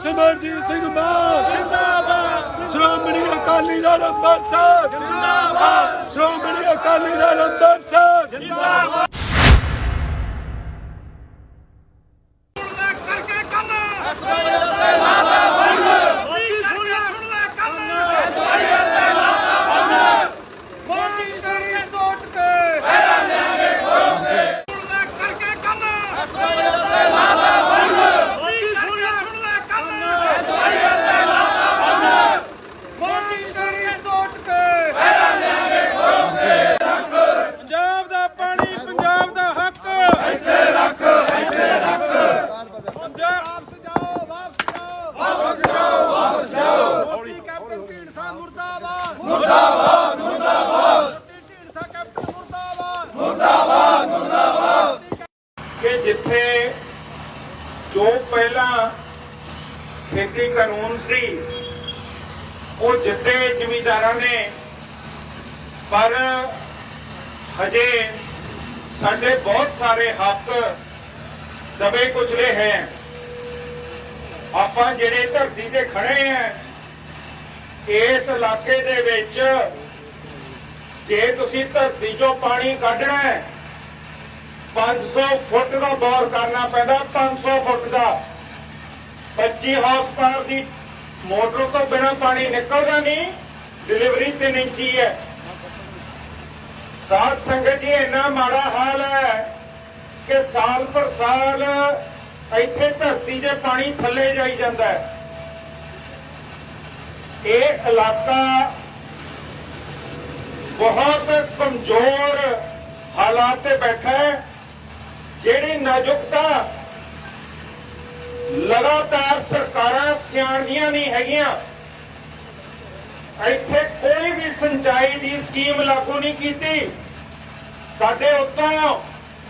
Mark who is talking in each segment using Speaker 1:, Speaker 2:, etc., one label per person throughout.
Speaker 1: सिमरजीत सिंह मान जिंदाबाद। श्रोमणी अकाली दल अंमृतसर जिंदाबाद। श्रोमणी अकाली दल अंमृतसर जिंदाबाद।
Speaker 2: जिथे जो पहला खेती कानून सी वो जिते जमींदारां ने, पर हजे साडे बहुत सारे हक दबे कुचले हैं। आपां जिहड़े धरती ते खड़े हैं इस इलाके दे विच, जे तुसीं धरती चों पानी कढना है 500 फुट का बोर करना पैदा। 500 फुट का 25 हाउस पावर की मोटर तो बिना पानी निकलता नहीं। डिलीवरी 3 इंची है। साध संगत जी इन्ना माड़ा हाल है कि साल पर साल इत्थे धरती च पानी थले जाई जाता है। ये इलाका बहुत कमजोर हालात से बैठा है। ਜਿਹੜੀ ਨਾਜ਼ੁਕਤਾ लगातार सरकारां सियाणदियां नहीं हैगियां। ਇੱਥੇ कोई भी सिंचाई की स्कीम लागू नहीं की। साडे उत्तों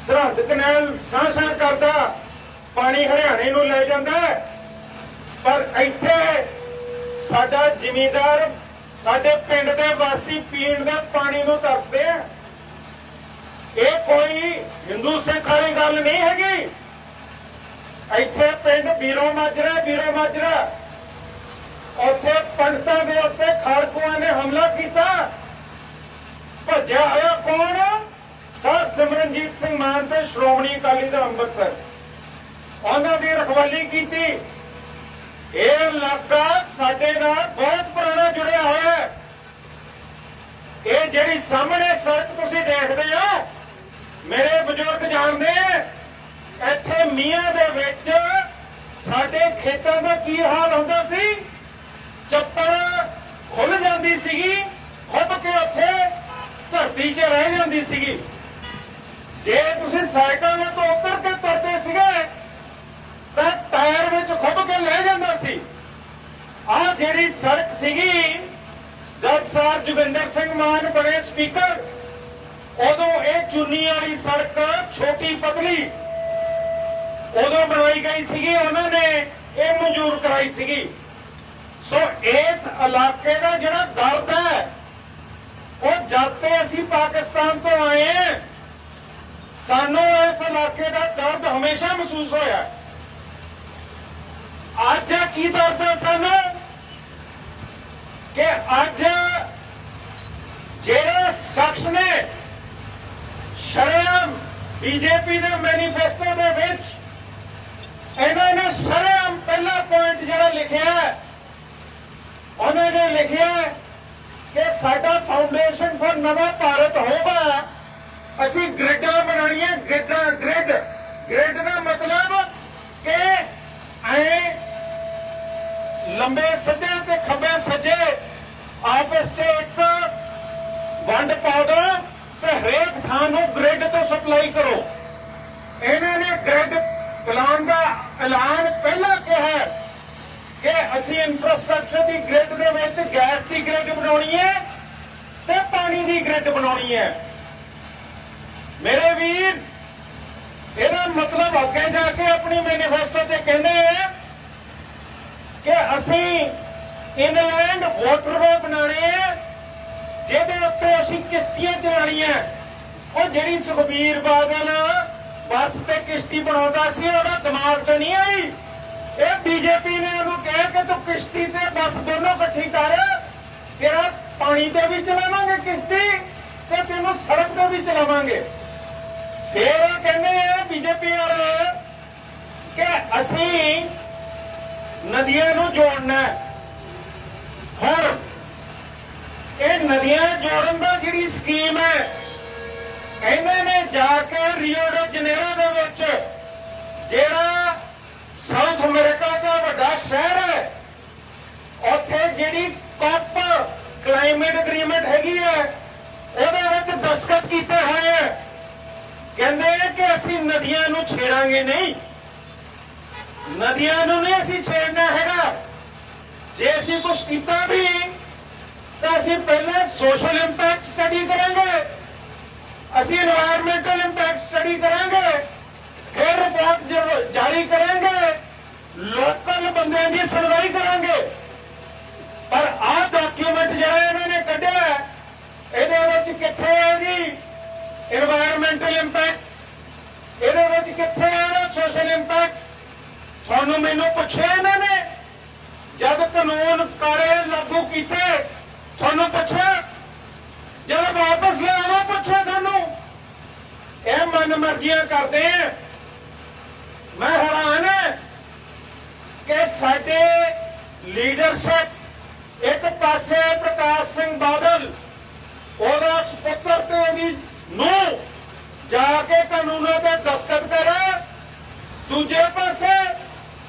Speaker 2: सरहद कनाल सां करदा पानी हरियाणे नूं ले जांदा है, पर ਇੱਥੇ साडा ਜ਼ਿਮੀਂਦਾਰ साडे पिंड दे वासी पीण दे पानी नूं तरसदे आ। ये कोई हिंदू सिख वाली गल नहीं हैगी। इत्थे पिंड बीरो माजरा उत्थे पंडितां दे उत्ते खाड़कुआं ने हमला किया। भज्या होया कौन? सर सिमरनजीत सिंह मान ते श्रोमणी अकाली दल अंमृतसर, उन्हां दी रखवाली की। ये इलाका साडे नाल बहुत पुराना जुड़िया होया है। ये जिहड़ी सामने सड़क तुसीं देखदे हो, मेरे बुजुर्ग जानते हैं इत्थे मीआं दे विच साडे खेतां दा की हाल हुंदा सी। चप्पल खुल जांदी सीगी, खुब के उत्थे धरती च रह जांदी सीगी। जे तुसीं साइकल तो उतर के तुरदे सीगे तां टायर विच खुब के ले जांदा सी। आ जिहड़ी सड़क सीगी, जद सार जोगिंदर सिंह मान बने स्पीकर, उदों ये चुनी वाली सड़क छोटी पतली उदों बनाई गई सी। उन्होंने ये मंजूर कराई सी। सो इस इलाके का जिहड़ा दर्द है वो जब असीं पाकिस्तान तो आए हैं, सानू इस इलाके का दर्द हमेशा महसूस होया। अज की दर्द है सानू कि अज जिहड़े शख्स ने शरेआम बीजेपी के मैनीफेस्टो के विच इन्होंने शरेआम पहला पॉइंट जिहड़ा लिखिया है, उन्होंने लिखिया कि साडा फाउंडेशन फॉर नवा भारत होगा। असीं ग्रिडां बनाणियां, ग्रिड का मतलब कि ऐ लंबे सज्जे ते खब्बे सज्जे आपस च एक वंड पा दो ते हरेक थां नूं ग्रिड तो सप्लाई करो। इन्होंने ग्रिड प्लान का ऐलान पहला किया है कि असीं इंफ्रास्ट्रक्चर की ग्रिड दे विच गैस की ग्रिड बनाउणी है ते पानी की ग्रिड बनाउणी है। मेरे वीर, ਇਹਦਾ मतलब ਅੱਗੇ ਜਾ ਕੇ अपनी मैनीफेस्टो 'ਚ ਕਹਿੰਦੇ हैं कि ਅਸੀਂ इनलैंड वाटरवे बनाने ਜਿਹਦੇ ਉੱਤੇ ਅਸੀਂ ਕਿਸ਼ਤੀਆਂ ਚਲਾਣੀਆਂ। ਉਹ ਜਿਹੜੀ ਸੁਖਬੀਰ ਬਾਦਲ ਬੱਸ ਤੇ ਕਿਸ਼ਤੀ ਬਣਾਉਂਦਾ ਸੀ ਉਹਦਾ ਦਿਮਾਗ 'ਚ ਨਹੀਂ ਆਈ ਇਹ ਬੀਜੇਪੀ ਨੇ ਉਹਨੂੰ ਕਿਹਾ ਕਿ ਤੂੰ ਕਿਸ਼ਤੀ ਤੇ ਬੱਸ ਦੋਨੋਂ ਇਕੱਠੀ ਕਰ, ਤੇਰਾ ਪਾਣੀ ਤੇ ਵੀ ਚਲਾਵਾਂਗੇ ਕਿਸ਼ਤੀ ਤੇ ਤੈਨੂੰ ਸੜਕ ਤੇ ਵੀ ਚਲਾਵਾਂਗੇ। ਫਿਰ ਉਹ ਕਹਿੰਦੇ ਆ ਬੀਜੇਪੀ ਵਾਲੇ ਕਿ ਅਸੀਂ ਨਦੀਆਂ ਨੂੰ ਜੋੜਨਾ ਹੈ। ਹੁਣ ਇਹ ਨਦੀਆਂ ਜੋੜਨ ਦਾ ਜਿਹੜੀ ਸਕੀਮ ਹੈ, ਇਹਨਾਂ ਨੇ ਜਾ ਕੇ ਰੀਓ ਡੇ ਜਨੇਰੋ ਦੇ ਵਿੱਚ, ਜਿਹੜਾ ਸਾਊਥ ਅਮਰੀਕਾ ਦਾ ਵੱਡਾ ਸ਼ਹਿਰ ਹੈ, ਉੱਥੇ ਜਿਹੜੀ ਕਾਪ ਕਲਾਈਮੇਟ ਐਗਰੀਮੈਂਟ ਹੈਗੀ ਹੈ, ਉਹਦੇ ਵਿੱਚ ਦਸਤਖਤ ਕੀਤੇ ਹੋਏ ਹੈ। ਕਹਿੰਦੇ ਕਿ ਅਸੀਂ ਨਦੀਆਂ ਨੂੰ ਛੇੜਾਂਗੇ ਨਹੀਂ, ਨਦੀਆਂ ਨੂੰ ਨਹੀਂ ਅਸੀਂ ਛੇੜਨਾ ਹੈਗਾ। ਜੇ ਅਸੀਂ ਕੁਝ ਕੀਤਾ ਵੀ ਤਾਂ ਅਸੀਂ ਪਹਿਲਾਂ ਸੋਸ਼ਲ ਇੰਪੈਕਟ ਸਟੱਡੀ ਕਰਾਂਗੇ, ਅਸੀਂ এনवायरमेंटल ਇੰਪੈਕਟ ਸਟੱਡੀ ਕਰਾਂਗੇ, ਫਿਰ ਰਿਪੋਰਟ ਜਾਰੀ ਕਰਾਂਗੇ, ਲੋਕਲ ਬੰਦਿਆਂ ਦੀ ਸੁਣਵਾਈ ਕਰਾਂਗੇ। ਪਰ ਆਹ ਡਾਕੂਮੈਂਟ ਜਿਹੜਾ ਇਹਨਾਂ ਨੇ ਕੱਢਿਆ, ਇਹਦੇ ਵਿੱਚ ਕਿੱਥੇ ਹੈ ਜੀ এনवायरमेंटल ਇੰਪੈਕਟ, ਇਹਦੇ ਵਿੱਚ ਕਿੱਥੇ ਹੈ ਸੋਸ਼ਲ ਇੰਪੈਕਟ? ਤੁਹਾਨੂੰ ਮੈਨੂੰ ਪੁੱਛਿਆ ਇਹਨਾਂ ਨੇ ਜਦ ਕਾਨੂੰਨ ਕਾਲੇ ਲਾਗੂ ਕੀਤੇ, ਤੁਹਾਨੂੰ ਪੁੱਛਿਆ? ਜਦ ਵਾਪਸ ਲਿਆਉਣਾ ਪੁੱਛਿਆ ਤੁਹਾਨੂੰ? ਇਹ ਮਨਮਰਜ਼ੀਆਂ ਕਰਦੇ ਆ। ਮੈਂ ਹੈਰਾਨ ਹਾਂ ਕਿ ਸਾਡੇ ਲੀਡਰਸ਼ਿਪ, ਇੱਕ ਪਾਸੇ ਪ੍ਰਕਾਸ਼ ਸਿੰਘ ਬਾਦਲ, ਉਹਦਾ ਸੁਪੁੱਤਰ ਤੇ ਉਹਦੀ ਨੂੰਹ ਜਾ ਕੇ ਕਾਨੂੰਨਾਂ ਤੇ ਦਸਤਖਤ ਕਰੇ, ਦੂਜੇ ਪਾਸੇ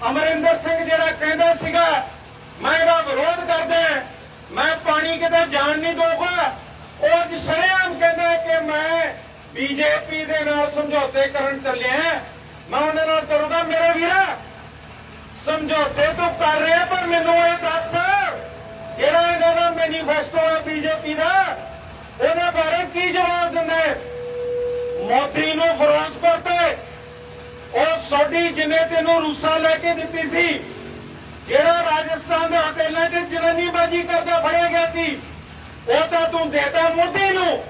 Speaker 2: ਅਮਰਿੰਦਰ ਸਿੰਘ ਜਿਹੜਾ ਕਹਿੰਦਾ ਸੀਗਾ ਮੈਂ ਇਹਦਾ ਵਿਰੋਧ ਕਰਦਾ, ਮੈਂ ਪਾਣੀ ਕਿਤੇ ਜਾਣ ਨਹੀਂ ਦਊਗਾ, ਉਹ ਅੱਜ ਸ਼ਰੇਆਮ ਕਹਿੰਦਾ ਕਿ ਮੈਂ ਬੀਜੇਪੀ ਦੇ ਨਾਲ ਸਮਝੌਤੇ ਕਰਨ ਚੱਲਿਆ, ਮੈਂ ਉਹਨਾਂ ਨਾਲ ਕਰੂੰਗਾ। ਮੇਰੇ ਵੀਰਾ, ਸਮਝੌਤੇ ਤੂੰ ਕਰ ਰਿਹਾ, ਪਰ ਮੈਨੂੰ ਇਹ ਦੱਸ ਜਿਹੜਾ ਇਹਨਾਂ ਦਾ ਮੈਨੀਫੈਸਟੋ ਹੈ ਬੀਜੇਪੀ ਦਾ, ਉਹਦੇ ਬਾਰੇ ਕੀ ਜਵਾਬ ਦਿੰਦਾ ਹੈ? ਮੋਦੀ ਨੂੰ ਫਿਰੋਜ਼ਪੁਰ ਤੇ ਉਹ ਸੌਡੀ ਜਿਹਨੇ ਤੈਨੂੰ ਰੂਸਾ ਲੈ ਕੇ ਦਿੱਤੀ ਸੀ, ਜਿਹੜਾ ਰਾਜਸਥਾਨ ਦੇ ਹੋਟਲਾਂ 'ਚ ਜਨਾਨੀਬਾਜ਼ੀ ਕਰਦਾ ਫੜਿਆ ਗਿਆ ਸੀ, ਉਹ ਤਾਂ ਤੂੰ ਦੇਤਾ ਮੋਦੀ ਨੂੰ।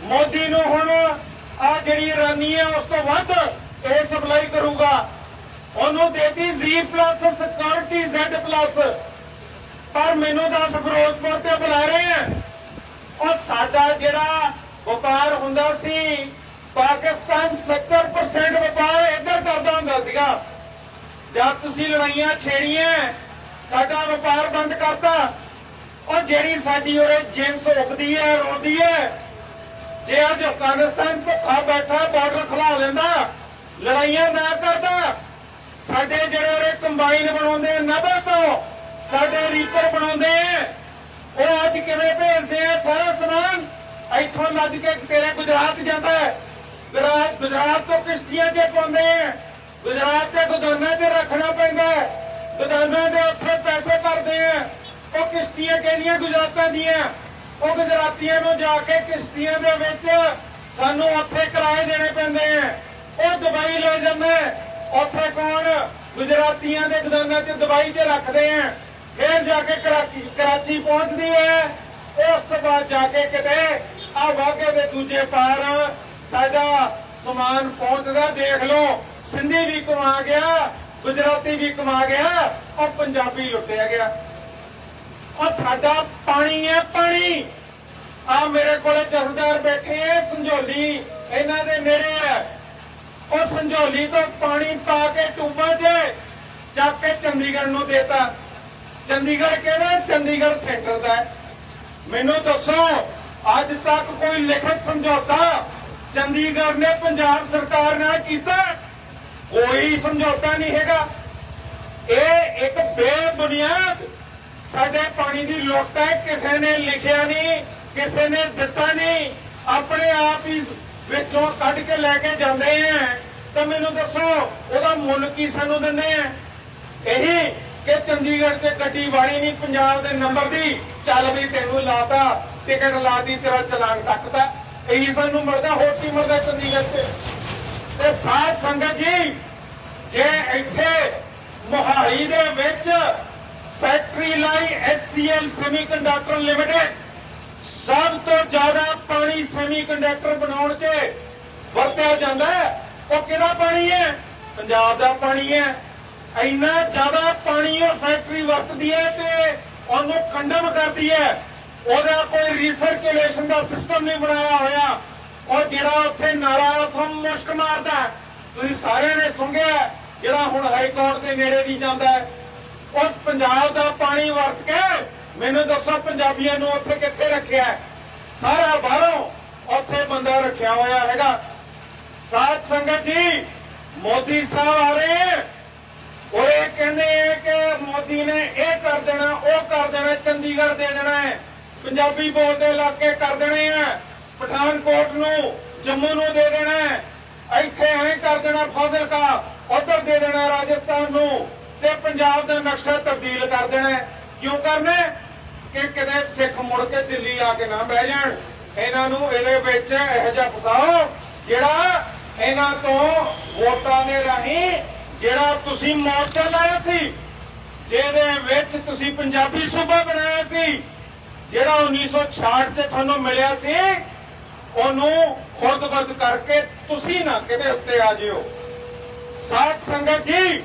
Speaker 2: ਮੋਦੀ ਨੂੰ ਹੁਣ ਆ ਜਿਹੜੀ ਇਰਾਨੀ ਹੈ ਉਸ ਤੋਂ ਵੱਧ ਇਹ ਸਪਲਾਈ ਕਰੂਗਾ। ਉਹਨੂੰ ਦੇਤੀ Z+ ਸਿਕਿਉਰਿਟੀ Z+। ਪਰ ਮੈਨੂੰ ਦੱਸ ਫਿਰੋਜ਼ਪੁਰ ਤੇ ਬੁਲਾ ਰਹੇ ਆ, ਉਹ ਸਾਡਾ ਜਿਹੜਾ ਵਪਾਰ ਹੁੰਦਾ ਸੀ, ਪਾਕਿਸਤਾਨ 70% ਵਪਾਰ ਇੱਧਰ ਕਰਦਾ ਹੁੰਦਾ ਸੀਗਾ। ਜਦ ਤੁਸੀਂ ਲੜਾਈਆਂ ਛੇੜੀਆਂ, ਸਾਡਾ ਵਪਾਰ ਬੰਦ ਕਰਤਾ। ਉਹ ਜਿਹੜੀ ਸਾਡੀ ਉਰੇ ਜਿੰਸ ਉਗਦੀ ਹੈ, ਰੋਂਦੀ ਹੈ, ਜੇ ਅੱਜ ਅਫਗਾਨਿਸਤਾਨ ਭੁੱਖਾ ਬੈਠਾ ਬਾਰਡਰ ਖੁਲਾ ਲੈਂਦਾ, ਲੜਾਈਆਂ ਨਾ ਕਰਦਾ, ਸਾਡੇ ਜਿਹੜੇ ਉਰੇ ਕੰਬਾਈਨ ਬਣਾਉਂਦੇ 90 ਤੋਂ ਸਾਡੇ ਰੀਪਰ ਬਣਾਉਂਦੇ ਆ, ਉਹ ਅੱਜ ਕਿਵੇਂ ਭੇਜਦੇ ਆ ਸਾਰਾ ਸਮਾਨ ਇੱਥੋਂ ਲੱਦ ਕੇ ਤੇਰੇ ਗੁਜਰਾਤ ਜਾਂਦਾ ਹੈ। ਗੁਜਰਾਤ ਤੋਂ ਕਿਸ਼ਤੀਆਂ 'ਚ ਪਾਉਂਦੇ ਆ, ਗੁਜਰਾਤ ਦੇ ਗੋਦਾਮਾਂ 'ਚ ਰੱਖਣਾ ਪੈਂਦਾ, ਗੋਦਾਮਾਂ ਦੇ ਉੱਥੇ ਪੈਸੇ ਭਰਦੇ ਆ। ਉਹ ਕਿਸ਼ਤੀਆਂ ਕਹਿੰਦੀਆਂ ਗੁਜਰਾਤਾਂ ਦੀਆਂ, ਉਹ ਗੁਜਰਾਤੀਆਂ ਨੂੰ ਜਾ ਕੇ ਕਿਸ਼ਤੀਆਂ ਦੇ ਵਿੱਚ ਸਾਨੂੰ ਉੱਥੇ ਕਿਰਾਏ ਦੇਣੇ ਪੈਂਦੇ ਆ। ਉਹ ਦਵਾਈ ਲੈ ਜਾਂਦਾ, ਉੱਥੇ ਕੌਣ? ਗੁਜਰਾਤੀਆਂ ਦੇ ਗੋਦਾਮਾਂ 'ਚ ਦਵਾਈ 'ਚ ਰੱਖਦੇ ਆ, ਫਿਰ ਜਾ ਕੇ ਕਰਾਚੀ ਪਹੁੰਚਦੀ ਹੈ। ਉਸ ਤੋਂ ਬਾਅਦ ਜਾ ਕੇ ਕਿਤੇ ਆ ਵਾਘੇ ਦੇ ਦੂਜੇ ਪਾਰ ਸਾਡਾ ਸਮਾਨ ਪਹੁੰਚਦਾ। ਦੇਖ ਲਓ, ਸਿੰਧੀ ਵੀ ਕਮਾ ਗਿਆ, ਗੁਜਰਾਤੀ ਵੀ ਕਮਾ ਗਿਆ, ਉਹ ਪੰਜਾਬੀ ਲੁੱਟਿਆ ਗਿਆ। ਉਹ ਸਾਡਾ ਪਾਣੀ ਹੈ, ਪਾਣੀ। ਆ ਮੇਰੇ ਕੋਲੇ ਜਥੇਦਾਰ ਬੈਠੇ ਐ, ਸੰਝੋਲੀ ਇਹਨਾਂ ਦੇ ਨੇੜੇ ਹੈ। ਉਹ ਸੰਝੋਲੀ ਤੋਂ ਪਾਣੀ ਪਾ ਕੇ ਟੂਬਾਂ 'ਚ ਚੱਕ ਕੇ ਚੰਡੀਗੜ੍ਹ ਨੂੰ ਦੇਤਾ। ਚੰਡੀਗੜ੍ਹ ਕਿਹੜਾ? ਚੰਡੀਗੜ੍ਹ ਸੈਂਟਰ ਦਾ। ਮੈਨੂੰ ਦੱਸੋ, ਅੱਜ ਤੱਕ ਕੋਈ ਲਿਖਤ ਸਮਝੌਤਾ ਚੰਡੀਗੜ੍ਹ ਨੇ ਪੰਜਾਬ ਸਰਕਾਰ ਨਾਲ ਕੀਤਾ? ਕੋਈ ਸਮਝੌਤਾ ਨਹੀਂ ਹੈਗਾ। ਇਹ ਇੱਕ ਬੇਬੁਨਿਆਦ ਸਾਡੇ ਪਾਣੀ ਦੀ ਲੁੱਟ ਹੈ। ਕਿਸੇ ਨੇ ਲਿਖਿਆ ਨਹੀਂ, ਕਿਸੇ ਨੇ ਦਿੱਤਾ ਨਹੀਂ, ਆਪਣੇ ਆਪ ਹੀ ਵਿੱਚੋਂ ਕੱਢ ਕੇ ਲੈ ਕੇ ਜਾਂਦੇ ਆ। ਤਾਂ ਮੈਨੂੰ ਦੱਸੋ, ਉਹਦਾ ਮੁੱਲ ਕੀ ਸਾਨੂੰ ਦਿੰਦੇ ਆ? ਇਹੀ ਕਿ ਚੰਡੀਗੜ੍ਹ 'ਚ ਗੱਡੀ ਵਾੜੀ ਨਹੀਂ ਪੰਜਾਬ ਦੇ ਨੰਬਰ ਦੀ, ਚੱਲ ਵੀ ਤੈਨੂੰ ਲਾਤਾ, ਟਿਕਟ ਲਾਤੀ, ਤੇਰਾ ਚਲਾਨ ਕੱਟਦਾ। ਇਹੀ ਸਾਨੂੰ ਮਿਲਦਾ, ਹੋਰ ਕੀ ਮਿਲਦਾ ਚੰਡੀਗੜ੍ਹ 'ਚ? ਤੇ ਸਾਧ ਸੰਗਤ ਜੀ, ਜੇ ਇੱਥੇ ਮੋਹਾਲੀ ਦੇ ਵਿੱਚ ਫੈਕਟਰੀ ਲਾਈ SCL ਸੈਮੀਕੰਡਕਟਰ ਲਿਮਿਟਡ, ਸਭ ਤੋਂ ਜ਼ਿਆਦਾ ਪਾਣੀ ਸੈਮੀਕੰਡਕਟਰ ਬਣਾਉਣ 'ਚ ਵਰਤਿਆ ਜਾਂਦਾ, ਉਹ ਕਿਹਦਾ ਪਾਣੀ ਹੈ? ਪੰਜਾਬ ਦਾ ਪਾਣੀ ਹੈ। ਇੰਨਾ ਜ਼ਿਆਦਾ ਪਾਣੀ ਉਹ ਫੈਕਟਰੀ ਵਰਤਦੀ ਹੈ ਤੇ ਉਹਨੂੰ ਕੰਡਮ ਕਰਦੀ ਹੈ। ਉਹਦਾ ਕੋਈ ਰੀਸਰਕੂਲੇਸ਼ਨ ਦਾ ਸਿਸਟਮ ਨਹੀਂ ਬਣਾਇਆ ਹੋਇਆ। ਔਰ ਜਿਹੜਾ ਉੱਥੇ ਨਾਲਾ ਉੱਥੋਂ ਮੁਸ਼ਕ ਮਾਰਦਾ, ਤੁਸੀਂ ਸਾਰਿਆਂ ਨੇ ਸੁਣਿਆ, ਜਿਹੜਾ ਹੁਣ ਹਾਈ ਕੋਰਟ ਦੇ ਨੇੜੇ ਦੀ ਜਾਂਦਾ ਹੈ। ਉਸ ਪੰਜਾਬ ਦਾ ਪਾਣੀ ਵਰਤ ਕੇ ਮੈਨੂੰ ਦੱਸੋ ਪੰਜਾਬੀਆਂ ਨੂੰ ਉੱਥੇ ਕਿੱਥੇ ਰੱਖਿਆ? ਸਾਰਾ ਬਾਹਰੋਂ ਉੱਥੇ ਬੰਦਾ ਰੱਖਿਆ ਹੋਇਆ ਹੈਗਾ। ਸਾਧ ਸੰਗਤ ਜੀ, ਮੋਦੀ ਸਾਹਿਬ ਆ ਰਹੇ ਹੈ और ये कहने कि मोदी ने ये कर देना, वो कर देना, चंडीगढ़ दे देना है, पंजाबी बोलते इलाके कर देने हैं, पठानकोट नू जम्मू नू दे देना है, इत्थे ऐ कर देना फाजिलका, उधर दे देना राजस्थान नू ते पंजाब दा नक्शा तब्दील कर देना है। क्यों करना है? कि किते सिख मुड़ के दिल्ली आके ना बह जाण। इन्हां नू इहदे विच इहो जिहा फसाओ जिहड़ा इन्हां तो वोटां दे राहीं ਜਿਹੜਾ ਤੁਸੀਂ ਮੋਰਚਾ ਲਾਇਆ ਸੀ, ਜਿਹਦੇ ਵਿੱਚ ਤੁਸੀਂ ਪੰਜਾਬੀ ਸੂਬਾ ਬਣਾਇਆ ਸੀ, ਜਿਹੜਾ 1966 ਚ ਤੁਹਾਨੂੰ ਮਿਲਿਆ ਸੀ, ਉਹਨੂੰ ਖੁਰਦ-ਬਰਦ ਕਰਕੇ ਤੁਸੀਂ ਨਾ ਕਿਤੇ ਉੱਤੇ ਆ ਜਿਓ। ਸਾਧ ਸੰਗਤ ਜੀ,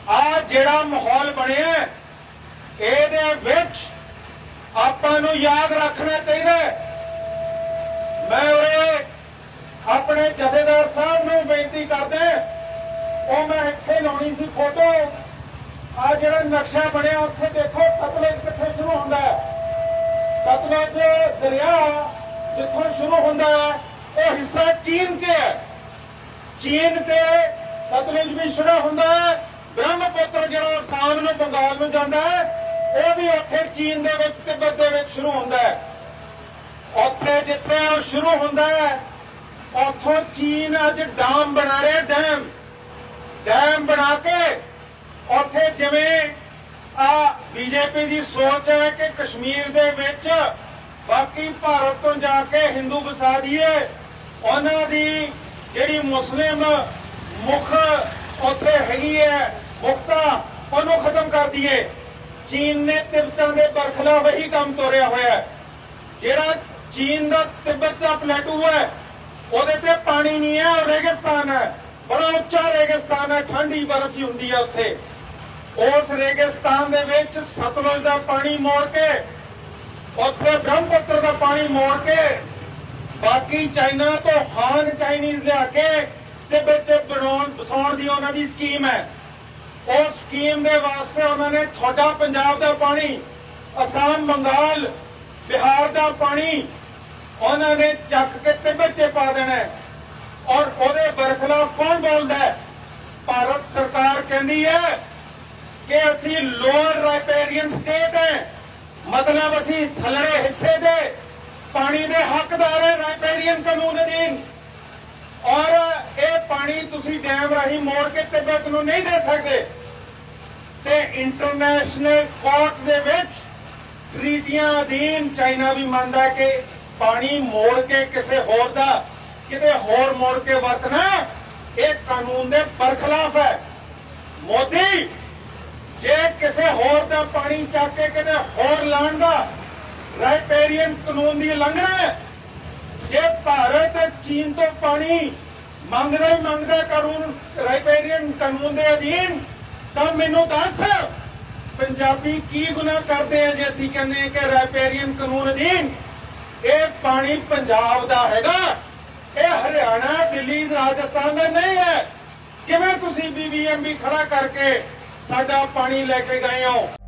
Speaker 2: ਆ ਜਿਹੜਾ ਮਾਹੌਲ ਬਣਿਆ ਇਹਦੇ ਵਿੱਚ ਆਪਾਂ ਨੂੰ ਯਾਦ ਰੱਖਣਾ ਚਾਹੀਦਾ। ਮੈਂ ਉਰੇ ਆਪਣੇ ਜਥੇਦਾਰ ਸਾਹਿਬ ਨੂੰ ਬੇਨਤੀ ਕਰਦਾ, ਉਹ ਮੈਂ ਇੱਥੇ ਲਾਉਣੀ ਸੀ ਫੋਟੋ। ਆ ਜਿਹੜਾ ਨਕਸ਼ਾ ਬਣਿਆ ਉੱਥੇ ਦੇਖੋ ਸਤਲੁਜ ਕਿੱਥੇ ਸ਼ੁਰੂ ਹੁੰਦਾ ਹੈ। ਸਤਲੁਜ ਦਰਿਆ ਜਿੱਥੋਂ ਸ਼ੁਰੂ ਹੁੰਦਾ ਹੈ ਉਹ ਹਿੱਸਾ ਚੀਨ 'ਚ ਹੈ। ਚੀਨ ਤੇ ਸਤਲੁਜ ਵੀ ਸ਼ੁਰੂ ਹੁੰਦਾ ਹੈ। ਬ੍ਰਹਮਪੁੱਤਰ ਜਿਹੜਾ ਅਸਾਮ ਨੂੰ ਬੰਗਾਲ ਨੂੰ ਜਾਂਦਾ ਹੈ ਉਹ ਵੀ ਉੱਥੇ ਚੀਨ ਦੇ ਵਿੱਚ ਤਿੱਬਤ ਦੇ ਵਿੱਚ ਸ਼ੁਰੂ ਹੁੰਦਾ ਹੈ। ਉੱਥੇ ਜਿੱਥੇ ਉਹ ਸ਼ੁਰੂ ਹੁੰਦਾ ਹੈ ਉੱਥੋਂ ਚੀਨ ਅੱਜ ਡੈਮ ਬਣਾ ਰਿਹਾ, ਡੈਮ ਬਣਾ ਕੇ ਉੱਥੇ ਜਿਵੇਂ ਆ ਬੀਜੇਪੀ ਦੀ ਸੋਚ ਹੈ ਕਿ ਕਸ਼ਮੀਰ ਦੇ ਵਿੱਚ ਬਾਕੀ ਭਾਰਤ ਤੋਂ ਜਾ ਕੇ ਹਿੰਦੂ ਵਸਾ ਦਈਏ, ਉਹਨਾਂ ਦੀ ਜਿਹੜੀ ਮੁਸਲਿਮ ਮੁੱਖ ਉੱਥੇ ਹੈਗੀ ਹੈ ਮੁਖਤਾ, ਉਹਨੂੰ ਖਤਮ ਕਰ ਦਈਏ। ਚੀਨ ਨੇ ਤਿੱਬਤਾਂ ਦੇ ਬਰਖਲਾਫ ਇਹੀ ਕੰਮ ਤੋਰਿਆ ਹੋਇਆ। ਜਿਹੜਾ ਚੀਨ ਦਾ ਤਿੱਬਤ ਦਾ ਪਲੇਟੂ ਹੈ ਉਹਦੇ ਤੇ ਪਾਣੀ ਨਹੀਂ ਹੈ, ਉਹ ਰੇਗਿਸਤਾਨ ਹੈ, ਬੜਾ ਉੱਚਾ ਰੇਗਿਸਤਾਨ ਹੈ, ਠੰਡੀ ਬਰਫ਼ ਹੀ ਹੁੰਦੀ ਹੈ ਉੱਥੇ। ਉਸ ਰੇਗਿਸਤਾਨ ਦੇ ਵਿੱਚ ਸਤਲੁਜ ਦਾ ਪਾਣੀ ਮੋੜ ਕੇ ਉੱਥੇ ਬ੍ਰਹਮਪੁੱਤਰ ਦਾ ਪਾਣੀ ਮੋੜ ਕੇ ਬਾਕੀ ਚਾਈਨਾ ਤੋਂ ਹਾਨ ਚਾਈਨੀਜ਼ ਲਿਆ ਕੇ ਤੇ ਵਿੱਚ ਵਸਾਉਣ ਦੀ ਉਹਨਾਂ ਦੀ ਸਕੀਮ ਹੈ। ਉਸ ਸਕੀਮ ਦੇ ਵਾਸਤੇ ਉਹਨਾਂ ਨੇ ਤੁਹਾਡਾ ਪੰਜਾਬ ਦਾ ਪਾਣੀ, ਅਸਾਮ, ਬੰਗਾਲ, ਬਿਹਾਰ ਦਾ ਪਾਣੀ ਉਹਨਾਂ ਨੇ ਚੱਕ ਕੇ ਤਿੱਬਤ 'ਚ ਪਾ ਦੇਣਾ ਹੈ। ਔਰ ਉਹਦੇ ਬਰਖਲਾਫ ਕੌਣ ਬੋਲਦਾ ਹੈ? ਭਾਰਤ ਸਰਕਾਰ ਕਹਿੰਦੀ ਹੈ ਕਿ ਅਸੀਂ ਲੋਅਰ ਰਾਈਪੇਰੀਅਨ ਸਟੇਟ ਹੈ, ਮਤਲਬ ਅਸੀਂ ਥੱਲੜੇ ਹਿੱਸੇ ਦੇ ਪਾਣੀ ਦੇ ਹੱਕਦਾਰ ਹੈ ਰਾਈਪੇਰੀਅਨ ਕਾਨੂੰਨ ਅਧੀਨ। ਔਰ ਇਹ ਪਾਣੀ ਤੁਸੀਂ ਡੈਮ ਰਾਹੀਂ ਮੋੜ ਕੇ ਤਿੱਬਤ ਨੂੰ ਨਹੀਂ ਦੇ ਸਕਦੇ। ਤੇ ਇੰਟਰਨੈਸ਼ਨਲ ਕੋਰਟ ਦੇ ਵਿੱਚ ਟ੍ਰੀਟੀਆਂ ਅਧੀਨ ਚਾਈਨਾ ਵੀ ਮੰਨਦਾ ਕਿ ਪਾਣੀ ਮੋੜ ਕੇ ਕਿਸੇ ਹੋਰ ਦਾ ਕਿਤੇ ਹੋਰ ਮੋੜ ਕੇ ਵਰਤਣਾ ਇਹ ਕਾਨੂੰਨ ਦੇ ਬਰਖਲਾਫ ਹੈ। ਮੋਦੀ, ਜੇ ਕਿਸੇ ਹੋਰ ਦਾ ਪਾਣੀ ਚੱਕ ਕੇ ਕਿਤੇ ਹੋਰ ਲਾਉਣ ਦਾ ਰਾਈਪੇਰੀਅਨ ਕਾਨੂੰਨ ਦੀ ਉਲੰਘਣਾ ਹੈ। ਜੇ ਭਾਰਤ ਚੀਨ ਤੋਂ ਪਾਣੀ ਮੰਗਦਾ ਕਾਨੂੰਨ ਰਾਈਪੇਰੀਅਨ ਕਾਨੂੰਨ ਦੇ ਅਧੀਨ, ਤਾਂ ਮੈਨੂੰ ਦੱਸ ਪੰਜਾਬੀ ਕੀ ਗੁਨਾਹ ਕਰਦੇ ਆ ਜੇ ਅਸੀਂ ਕਹਿੰਦੇ ਕਿ ਰਾਈਪੇਰੀਅਨ ਕਾਨੂੰਨ ਅਧੀਨ ਇਹ ਪਾਣੀ ਪੰਜਾਬ ਦਾ ਹੈਗਾ, ਇਹ ਹਰਿਆਣਾ, ਦਿੱਲੀ, ਰਾਜਸਥਾਨ ਦਾ ਨਹੀਂ ਹੈ। ਕਿਵੇਂ ਤੁਸੀਂ BBMB ਖੜਾ ਕਰਕੇ ਸਾਡਾ ਪਾਣੀ ਲੈ ਕੇ ਗਏ ਹੋ?